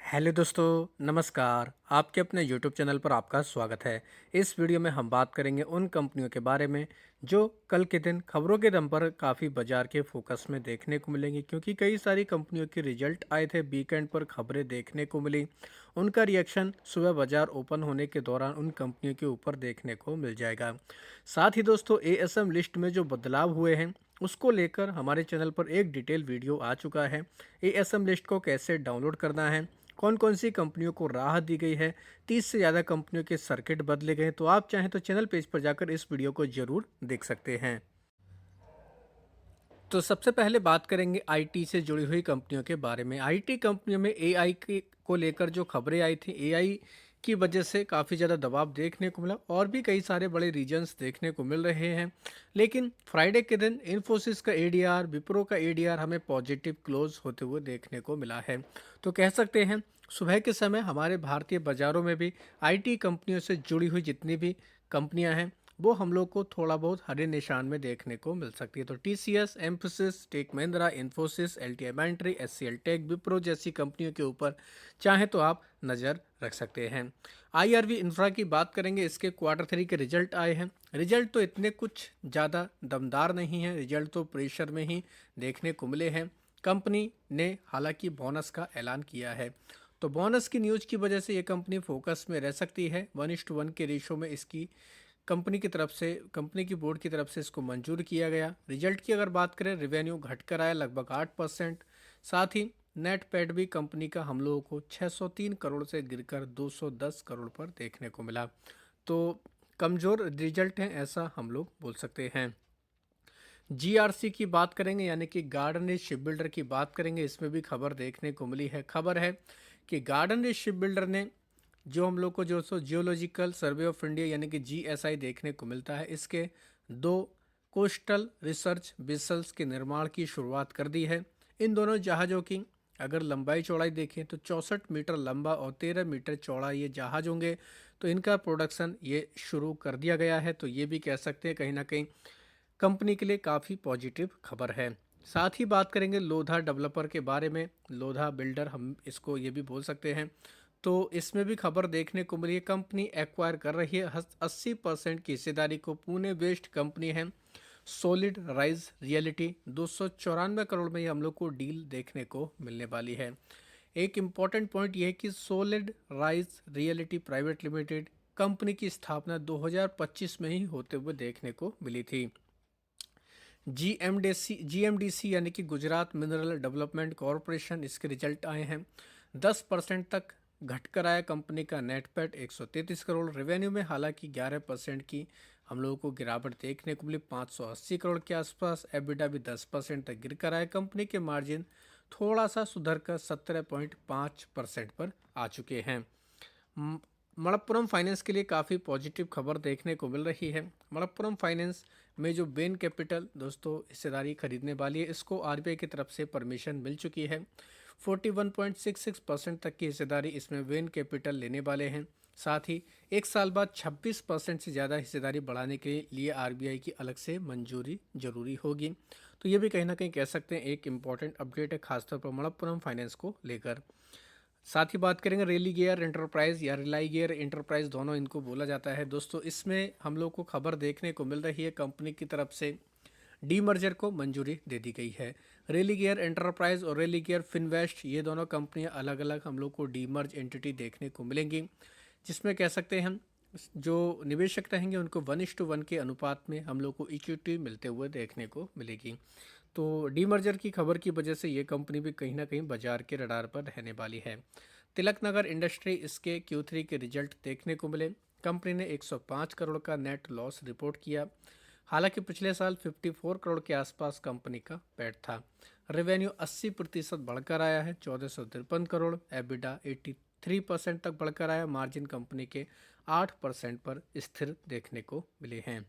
Hello दोस्तों, नमस्कार। आपके अपने यूट्यूब चैनल पर आपका स्वागत है। इस वीडियो में हम बात करेंगे उन कंपनियों के बारे में जो कल के दिन खबरों के दम पर काफ़ी बाजार के फोकस में देखने को मिलेंगी, क्योंकि कई सारी कंपनियों के रिजल्ट आए थे। वीकेंड पर खबरें देखने को मिली, उनका रिएक्शन सुबह बाजार ओपन होने के दौरान उन कंपनियों के ऊपर देखने को मिल जाएगा। साथ ही दोस्तों, एएसएम लिस्ट में जो बदलाव हुए हैं उसको लेकर हमारे चैनल पर एक डिटेल वीडियो आ चुका है। एएसएम लिस्ट को कैसे डाउनलोड करना है, कौन कौन सी कंपनियों को राहत दी गई है, 30 से ज़्यादा कंपनियों के सर्किट बदले गए हैं। तो आप चाहें तो चैनल पेज पर जाकर इस वीडियो को ज़रूर देख सकते हैं। तो सबसे पहले बात करेंगे आईटी से जुड़ी हुई कंपनियों के बारे में। आईटी कंपनियों में एआई के को लेकर जो खबरें आई थी, एआई की वजह से काफ़ी ज़्यादा दबाव देखने को मिला और भी कई सारे बड़े रीजन्स देखने को मिल रहे हैं। लेकिन फ्राइडे के दिन इन्फोसिस का एडीआर, विप्रो का एडीआर हमें पॉजिटिव क्लोज होते हुए देखने को मिला है। तो कह सकते हैं सुबह के समय हमारे भारतीय बाज़ारों में भी आईटी कंपनियों से जुड़ी हुई जितनी भी कंपनियां हैं वो हम लोग को थोड़ा बहुत हरे निशान में देखने को मिल सकती है। तो TCS, Mphasis, Tech Mahindra, Infosys, LTI Mindtree, HCL Tech, Wipro जैसी कंपनियों के ऊपर चाहे तो आप नज़र रख सकते हैं। आईआरवी इंफ्रा की बात करेंगे, इसके क्वार्टर 3 के रिजल्ट आए हैं। रिजल्ट तो इतने कुछ ज़्यादा दमदार नहीं है, रिजल्ट तो प्रेशर में ही देखने को मिले हैं। कंपनी ने हालांकि बोनस का ऐलान किया है, तो बोनस की न्यूज़ की वजह से ये कंपनी फोकस में रह सकती है। 1:1 के रेशो में इसकी कंपनी की तरफ से, कंपनी की बोर्ड की तरफ से इसको मंजूर किया गया। रिजल्ट की अगर बात करें, रेवेन्यू घटकर आया लगभग 8%। साथ ही नेट पैड भी कंपनी का हम लोगों को 603 करोड़ से गिरकर 210 करोड़ पर देखने को मिला। तो कमज़ोर रिजल्ट है, ऐसा हम लोग बोल सकते हैं। जीआरसी की बात करेंगे, यानी कि गार्डन रिच शिप बिल्डर की बात करेंगे। इसमें भी खबर देखने को मिली है। खबर है कि गार्डन रिच शिप बिल्डर ने जो हम लोग को जो सो जियोलॉजिकल सर्वे ऑफ इंडिया यानी कि जीएसआई देखने को मिलता है, इसके 2 कोस्टल रिसर्च वेसल्स के निर्माण की शुरुआत कर दी है। इन दोनों जहाज़ों की अगर लंबाई चौड़ाई देखें तो 64 मीटर लंबा और 13 मीटर चौड़ा ये जहाज होंगे। तो इनका प्रोडक्शन ये शुरू कर दिया गया है। तो ये भी कह सकते हैं कहीं ना कहीं कंपनी के लिए काफ़ी पॉजिटिव खबर है। साथ ही बात करेंगे लोधा डेवलपर के बारे में, लोधा बिल्डर हम इसको ये भी बोल सकते हैं। तो इसमें भी खबर देखने को मिली है, कंपनी एक्वायर कर रही है 80% की हिस्सेदारी को। पुणे बेस्ड कंपनी है सॉलिड राइज रियलिटी, 294 करोड़ में ये हम लोग को डील देखने को मिलने वाली है। एक इम्पॉर्टेंट पॉइंट ये है कि solid rise reality private limited company की स्थापना 2025 में ही होते हुए देखने को मिली थी। जीएमडीसी यानी कि गुजरात मिनरल डेवलपमेंट कॉरपोरेशन, इसके रिजल्ट आए हैं। 10% तक घटकर आया कंपनी का नेट पैट 133 करोड़। रेवेन्यू में हालांकि 11% की हम लोगों को गिरावट देखने को मिली, 580 करोड़ के आसपास। एबिटा भी 10% तक गिर कर आया। कंपनी के मार्जिन थोड़ा सा सुधर कर 17.5% पर आ चुके हैं। मणप्पुरम फाइनेंस के लिए काफ़ी पॉजिटिव खबर देखने को मिल रही है। मणप्पुरम फाइनेंस में जो बेन कैपिटल दोस्तों हिस्सेदारी खरीदने वाली है, इसको आरबीआई की तरफ से परमिशन मिल चुकी है। 41.66% तक की हिस्सेदारी इसमें वेन कैपिटल लेने वाले हैं। साथ ही एक साल बाद 26% से ज़्यादा हिस्सेदारी बढ़ाने के लिए आरबीआई की अलग से मंजूरी जरूरी होगी। तो ये भी कहीं ना कहीं कह सकते हैं एक इम्पॉर्टेंट अपडेट है, खासतौर पर मणप्पुरम फाइनेंस को लेकर। साथ ही बात करेंगे रेली गियर एंटरप्राइज या रिलाई गियर एंटरप्राइज, दोनों इनको बोला जाता है दोस्तों। इसमें हम लोग को खबर देखने को मिल रही है, कंपनी की तरफ से डीमर्जर को मंजूरी दे दी गई है। रेली गियर एंटरप्राइज और रेली गियर फिनवेस्ट, ये दोनों कंपनियां अलग अलग हम लोग को डीमर्ज एंटिटी देखने को मिलेंगी, जिसमें कह सकते हैं हम जो निवेशक रहेंगे उनको 1:1 के अनुपात में हम लोग को इक्विटी मिलते हुए देखने को मिलेगी। तो डीमर्जर की खबर की वजह से ये कंपनी भी कहीं ना कहीं बाजार के रडार पर रहने वाली है। तिलक नगर इंडस्ट्री, इसके Q3 के रिजल्ट देखने को मिले। कंपनी ने 105 करोड़ का नेट लॉस रिपोर्ट किया। हालांकि पिछले साल 54 करोड़ के आसपास कंपनी का पैठ था। रेवेन्यू 80% बढ़कर आया है, 1453 करोड़। एबिटा 83% तक बढ़कर आया। मार्जिन कंपनी के 8% पर स्थिर देखने को मिले हैं।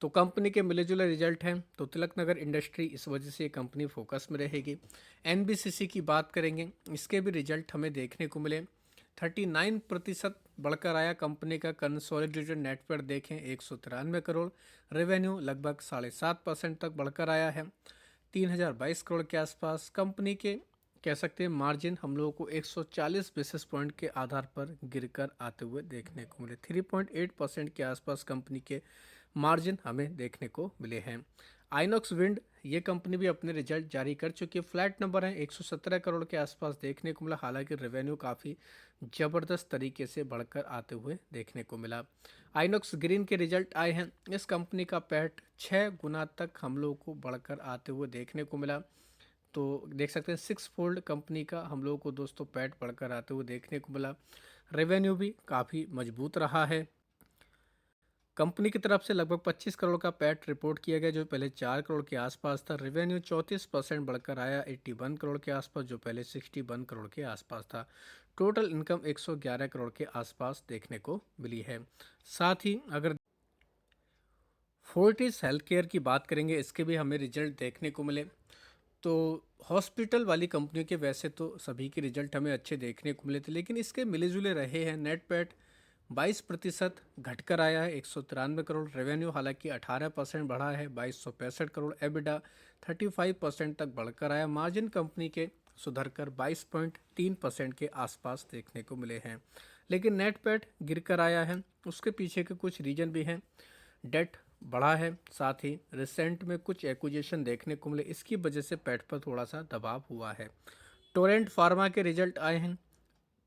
तो कंपनी के मिले जुले रिजल्ट हैं, तो तिलक नगर इंडस्ट्री इस वजह से ये कंपनी फोकस में रहेगी। एनबीसीसी की बात करेंगे, इसके भी रिजल्ट हमें देखने को मिले। 39% बढ़कर आया कंपनी का कंसोलिडेटेड नेट पर देखें 193 करोड़। रेवेन्यू लगभग 7.5% तक बढ़कर आया है, 3022 करोड़ के आसपास। कंपनी के कह सकते हैं मार्जिन हम लोगों को 140 बेसिस पॉइंट के आधार पर गिरकर आते हुए देखने को मिले। 3.8% के आसपास कंपनी के मार्जिन हमें देखने को मिले हैं। आइनॉक्स विंड ये कंपनी भी अपने रिजल्ट जारी कर चुकी है। फ्लैट नंबर है, 117 करोड़ के आसपास देखने को मिला। हालांकि रेवेन्यू काफ़ी ज़बरदस्त तरीके से बढ़कर आते हुए देखने को मिला। आइनॉक्स ग्रीन के रिजल्ट आए हैं। इस कंपनी का पैट 6 गुना तक हम लोग को बढ़कर आते हुए देखने को मिला। तो देख सकते हैं 6 फोल्ड कंपनी का हम लोगों को दोस्तों पैट बढ़कर आते हुए देखने को मिला। रेवेन्यू भी काफ़ी मजबूत रहा है। कंपनी की तरफ से लगभग 25 करोड़ का पैट रिपोर्ट किया गया, जो पहले 4 करोड़ के आसपास था। रेवेन्यू 34% बढ़कर आया 81 करोड़ के आसपास, जो पहले 61 करोड़ के आसपास था। टोटल इनकम 111 करोड़ के आसपास देखने को मिली है। साथ ही अगर फोर्टिस हेल्थ केयर की बात करेंगे, इसके भी हमें रिजल्ट देखने को मिले। तो हॉस्पिटल वाली कंपनियों के वैसे तो सभी के रिजल्ट हमें अच्छे देखने को मिले थे, लेकिन इसके मिले जुले रहे हैं। नेट पैट 22% घटकर आया है 193 करोड़। रेवेन्यू हालांकि 18% बढ़ा है 2265 करोड़। एबिडा 35% तक बढ़कर आया। मार्जिन कंपनी के सुधरकर 22.3% के आसपास देखने को मिले हैं, लेकिन नेट पैट गिरकर आया है। उसके पीछे के कुछ रीजन भी हैं। डेट बढ़ा है, साथ ही रिसेंट में कुछ एक्विजिशन देखने को मिले, इसकी वजह से पैट पर थोड़ा सा दबाव हुआ है। टोरेंट फार्मा के रिजल्ट आए हैं।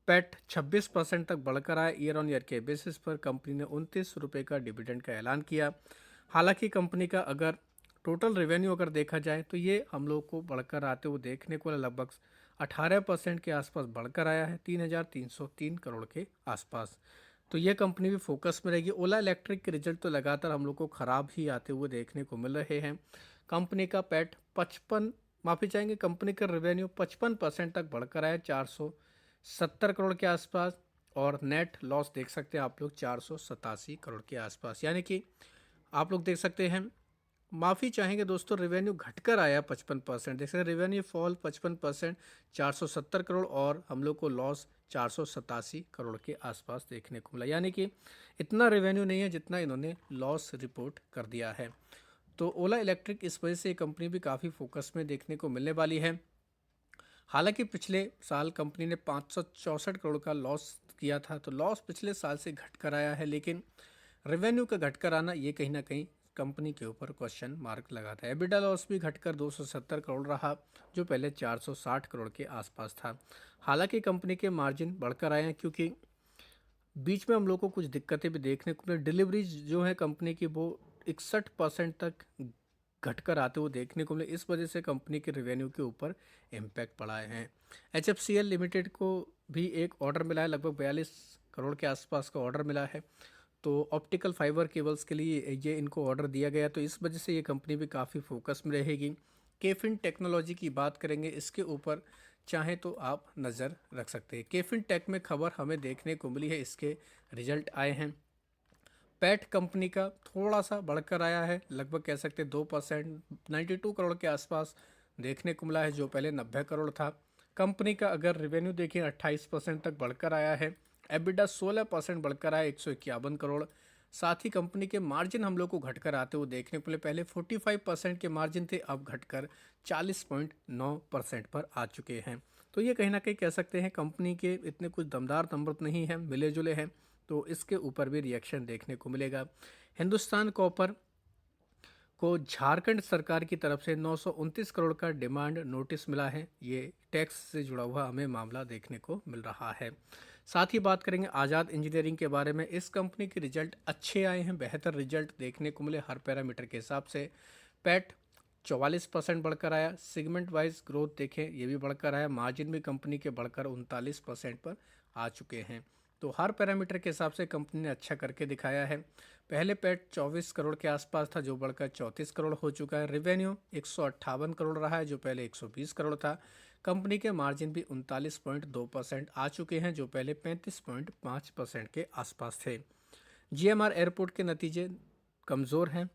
पैट 26% तक बढ़कर आया ईयर ऑन ईयर के बेसिस पर। कंपनी ने 29 रुपये का डिविडेंड का ऐलान किया। हालांकि कंपनी का अगर टोटल रेवेन्यू अगर देखा जाए तो ये हम लोग को बढ़कर आते हुए देखने को लगभग 18% के आसपास बढ़कर आया है 3,303 करोड़ के आसपास। तो ये कंपनी भी फोकस में रहेगी। ओला इलेक्ट्रिक के रिजल्ट तो लगातार हम लोग को ख़राब ही आते हुए देखने को मिल रहे हैं। कंपनी का पैट 55 माफ़ी चाहेंगे कंपनी का रेवेन्यू 55% तक बढ़कर आया 470 करोड़ के आसपास, और नेट लॉस देख सकते हैं आप लोग 487 करोड़ के आसपास। यानी कि आप लोग देख सकते हैं, माफ़ी चाहेंगे दोस्तों, रेवेन्यू घटकर आया 55%। देख सकते हैं रेवेन्यू फॉल 55%, 470 करोड़, और हम लोग को लॉस 487 करोड़ के आसपास देखने को मिला। यानी कि इतना रेवेन्यू नहीं है जितना इन्होंने लॉस रिपोर्ट कर दिया है। तो ओला इलेक्ट्रिक इस वजह से ये कंपनी भी काफ़ी फोकस में देखने को मिलने वाली है। हालांकि पिछले साल कंपनी ने 564 करोड़ का लॉस किया था, तो लॉस पिछले साल से घटकर आया है, लेकिन रेवेन्यू का घटकर आना ये कहीं ना कहीं कंपनी के ऊपर क्वेश्चन मार्क लगाता है। एबिडा लॉस भी घटकर 270 करोड़ रहा, जो पहले 460 करोड़ के आसपास था। हालांकि कंपनी के मार्जिन बढ़कर आए हैं, क्योंकि बीच में हम लोग को कुछ दिक्कतें भी देखने को मिली। डिलीवरीज जो है कंपनी की वो 61% तक घटकर आते हुए देखने को मिले। इस वजह से कंपनी के रेवेन्यू के ऊपर इम्पैक्ट पड़ा है। HFCL लिमिटेड को भी एक ऑर्डर मिला है, लगभग 42 करोड़ के आसपास का ऑर्डर मिला है। तो ऑप्टिकल फाइबर केबल्स के लिए ये इनको ऑर्डर दिया गया, तो इस वजह से ये कंपनी भी काफ़ी फोकस में रहेगी। केफिन टेक्नोलॉजी की बात करेंगे, इसके ऊपर चाहे तो आप नज़र रख सकते हैं। केफिन टेक में खबर हमें देखने को मिली है, इसके रिजल्ट आए हैं। पैट कंपनी का थोड़ा सा बढ़कर आया है, लगभग कह सकते हैं 2%, 92 करोड़ के आसपास देखने को मिला है, जो पहले 90 करोड़ था। कंपनी का अगर रेवेन्यू देखें 28% तक बढ़कर आया है। एबिडा 16% बढ़कर आया 151 करोड़। साथ ही कंपनी के मार्जिन हम लोग को घटकर आते हुए देखने को मिले। पहले 45% के मार्जिन थे, अब घटकर 40.9% पर आ चुके हैं। तो ये कहीं ना कहीं कह सकते हैं कंपनी के इतने कुछ दमदार नंबर नहीं हैं, मिले जुले हैं, तो इसके ऊपर भी रिएक्शन देखने को मिलेगा। हिंदुस्तान कॉपर को झारखंड सरकार की तरफ से 929 करोड़ का डिमांड नोटिस मिला है। ये टैक्स से जुड़ा हुआ हमें मामला देखने को मिल रहा है। साथ ही बात करेंगे आज़ाद इंजीनियरिंग के बारे में। इस कंपनी के रिजल्ट अच्छे आए हैं, बेहतर रिजल्ट देखने को मिले हर पैरामीटर के हिसाब से। पैट 44% बढ़कर आया। सेगमेंट वाइज ग्रोथ देखें, ये भी बढ़कर आया। मार्जिन भी कंपनी के बढ़कर 39% पर आ चुके हैं। तो हर पैरामीटर के हिसाब से कंपनी ने अच्छा करके दिखाया है। पहले पैट 24 करोड़ के आसपास था, जो बढ़कर 34 करोड़ हो चुका है। रेवेन्यू 158 करोड़ रहा है, जो पहले 120 करोड़ था। कंपनी के मार्जिन भी 39.2% आ चुके हैं, जो पहले 35.5% के आसपास थे। GMR एयरपोर्ट के नतीजे कमज़ोर हैं,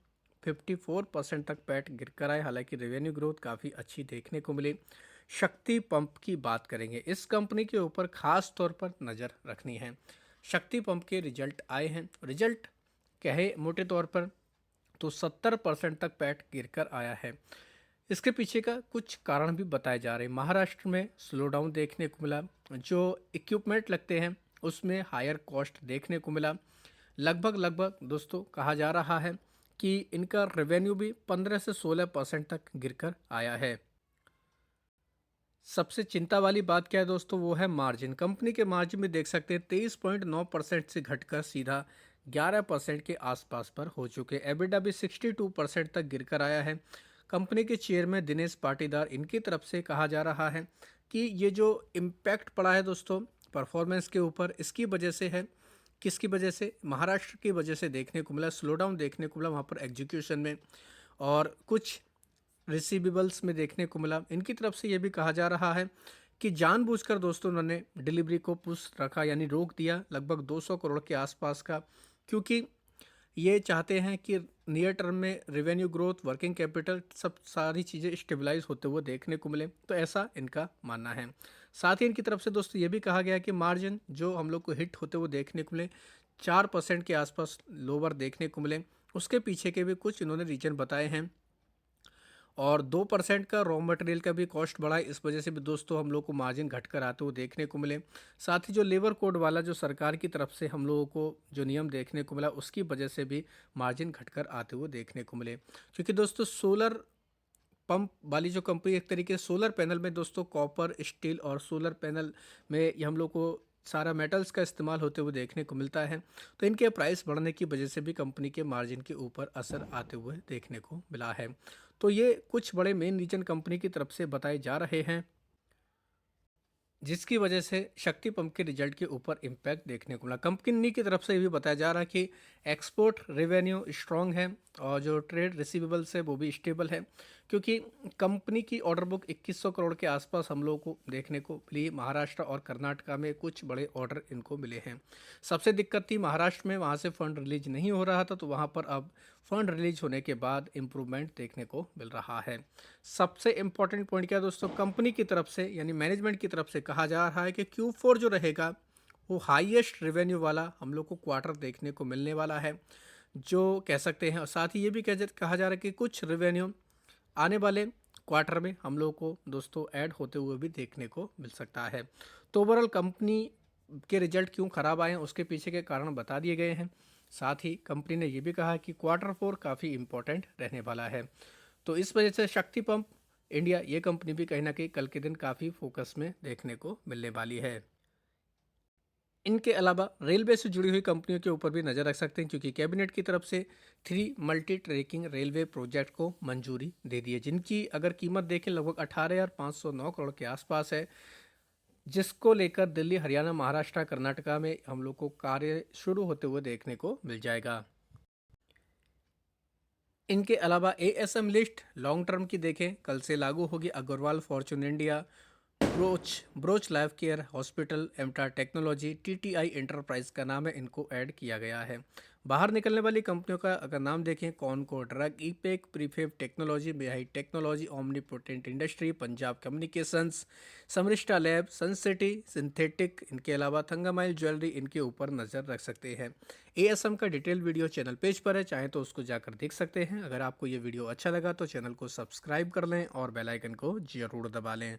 54% तक पैट गिरकर आए। हालांकि रेवेन्यू ग्रोथ काफ़ी अच्छी देखने को मिली। शक्ति पंप की बात करेंगे, इस कंपनी के ऊपर खास तौर पर नज़र रखनी है। शक्ति पंप के रिजल्ट आए हैं। रिजल्ट कहे मोटे तौर पर तो 70% तक पैट गिरकर आया है। इसके पीछे का कुछ कारण भी बताए जा रहे हैं। महाराष्ट्र में स्लो डाउन देखने को मिला, जो इक्विपमेंट लगते हैं उसमें हायर कॉस्ट देखने को मिला। लगभग लगभग दोस्तों कहा जा रहा है कि इनका रेवेन्यू भी 15 से 16% तक गिरकर आया है। सबसे चिंता वाली बात क्या है दोस्तों, वो है मार्जिन। कंपनी के मार्जिन में देख सकते हैं 23.9% से घटकर सीधा 11% के आसपास पर हो चुके। एबिटा भी 62% तक गिरकर आया है। कंपनी के चेयरमैन दिनेश पाटीदार, इनकी तरफ से कहा जा रहा है कि ये जो इम्पैक्ट पड़ा है दोस्तों परफॉर्मेंस के ऊपर, इसकी वजह से है। किसकी वजह से? महाराष्ट्र की वजह से देखने को मिला, स्लो डाउन देखने को मिला वहाँ पर एग्जीक्यूशन में, और कुछ रिसीवेबल्स में देखने को मिला। इनकी तरफ से ये भी कहा जा रहा है कि जानबूझकर दोस्तों उन्होंने डिलीवरी को पुश रखा, यानी रोक दिया लगभग 200 करोड़ के आसपास का, क्योंकि ये चाहते हैं कि नियर टर्म में रेवेन्यू ग्रोथ, वर्किंग कैपिटल, सब सारी चीज़ें स्टेबलाइज होते हुए देखने को मिले। तो ऐसा इनका मानना है। साथ ही इनकी तरफ से दोस्तों ये भी कहा गया कि मार्जिन जो हम लोग को हिट होते हुए देखने को मिले 4% के आसपास लोअर देखने को मिले। उसके पीछे के भी कुछ इन्होंने रीजन बताए हैं। और 2% का रॉ मटेरियल का भी कॉस्ट बढ़ा है, इस वजह से भी दोस्तों हम लोग को मार्जिन घटकर आते हुए देखने को मिले। साथ ही जो लेबर कोड वाला जो सरकार की तरफ से हम लोगों को जो नियम देखने को मिला, उसकी वजह से भी मार्जिन घटकर आते हुए देखने को मिले। क्योंकि दोस्तों सोलर पंप वाली जो कंपनी, एक तरीके से सोलर पैनल में दोस्तों कॉपर, स्टील और सोलर पैनल में ये हम लोग को सारा मेटल्स का इस्तेमाल होते हुए देखने को मिलता है। तो इनके प्राइस बढ़ने की वजह से भी कंपनी के मार्जिन के ऊपर असर आते हुए देखने को मिला है। तो ये कुछ बड़े मेन रीजन कंपनी की तरफ से बताए जा रहे हैं, जिसकी वजह से शक्ति पंप के रिजल्ट के ऊपर इम्पैक्ट देखने को मिला। कंपनी की तरफ से ये भी बताया जा रहा है कि एक्सपोर्ट रेवेन्यू स्ट्रांग है और जो ट्रेड रिसीवेबल्स है वो भी स्टेबल है, क्योंकि कंपनी की ऑर्डर बुक 2100 करोड़ के आसपास हम लोगों को देखने को मिली। महाराष्ट्र और कर्नाटका में कुछ बड़े ऑर्डर इनको मिले हैं। सबसे दिक्कत थी महाराष्ट्र में, वहाँ से फंड रिलीज नहीं हो रहा था, तो वहाँ पर अब फंड रिलीज होने के बाद इम्प्रूवमेंट देखने को मिल रहा है। सबसे इंपॉर्टेंट पॉइंट क्या है दोस्तों, कंपनी की तरफ से यानी मैनेजमेंट की तरफ से कहा जा रहा है कि Q4 जो रहेगा वो हाईएस्ट रेवेन्यू वाला हम लोग को क्वार्टर देखने को मिलने वाला है, जो कह सकते हैं। और साथ ही ये भी कहा जा रहा है कि कुछ रेवेन्यू आने वाले क्वार्टर में हम लोग को दोस्तों ऐड होते हुए भी देखने को मिल सकता है। तो ओवरऑल कंपनी के रिजल्ट क्यों खराब आए हैं उसके पीछे के कारण बता दिए गए हैं। साथ ही कंपनी ने ये भी कहा कि Q4 काफ़ी इंपॉर्टेंट रहने वाला है। तो इस वजह से शक्ति पंप इंडिया ये कंपनी भी कहीं ना कहीं कल के दिन काफ़ी फोकस में देखने को मिलने वाली है। इनके अलावा रेलवे से जुड़ी हुई कंपनियों के ऊपर भी नज़र रख सकते हैं, क्योंकि कैबिनेट की तरफ से 3 मल्टी ट्रैकिंग रेलवे प्रोजेक्ट को मंजूरी दे दी है, जिनकी अगर कीमत देखें लगभग 18,509 करोड़ के आसपास है, जिसको लेकर दिल्ली, हरियाणा, महाराष्ट्र, कर्नाटका में हम लोग को कार्य शुरू होते हुए देखने को मिल जाएगा। इनके अलावा एएसएम लिस्ट लॉन्ग टर्म की देखें, कल से लागू होगी। Agarwal, Fortune India, Broach life care hospital, एमटा टेक्नोलॉजी, टीटीआई एंटरप्राइज का नाम है, इनको ऐड किया गया है। बाहर निकलने वाली कंपनियों का अगर नाम देखें, कॉनको ड्रग, ईपेक, प्रीफेब टेक्नोलॉजी, बेहाई technology, omnipotent industry, Punjab communications, समरिस्टा लैब, सनसिटी सिंथेटिक, इनके अलावा थंगामाइल ज्वेलरी, इनके ऊपर नज़र रख सकते हैं। एएसएम का डिटेल वीडियो चैनल पेज पर है, चाहे तो उसको जाकर देख सकते हैं। अगर आपको ये वीडियो अच्छा लगा तो चैनल को सब्सक्राइब कर लें और बेल आइकन को जरूर दबा लें।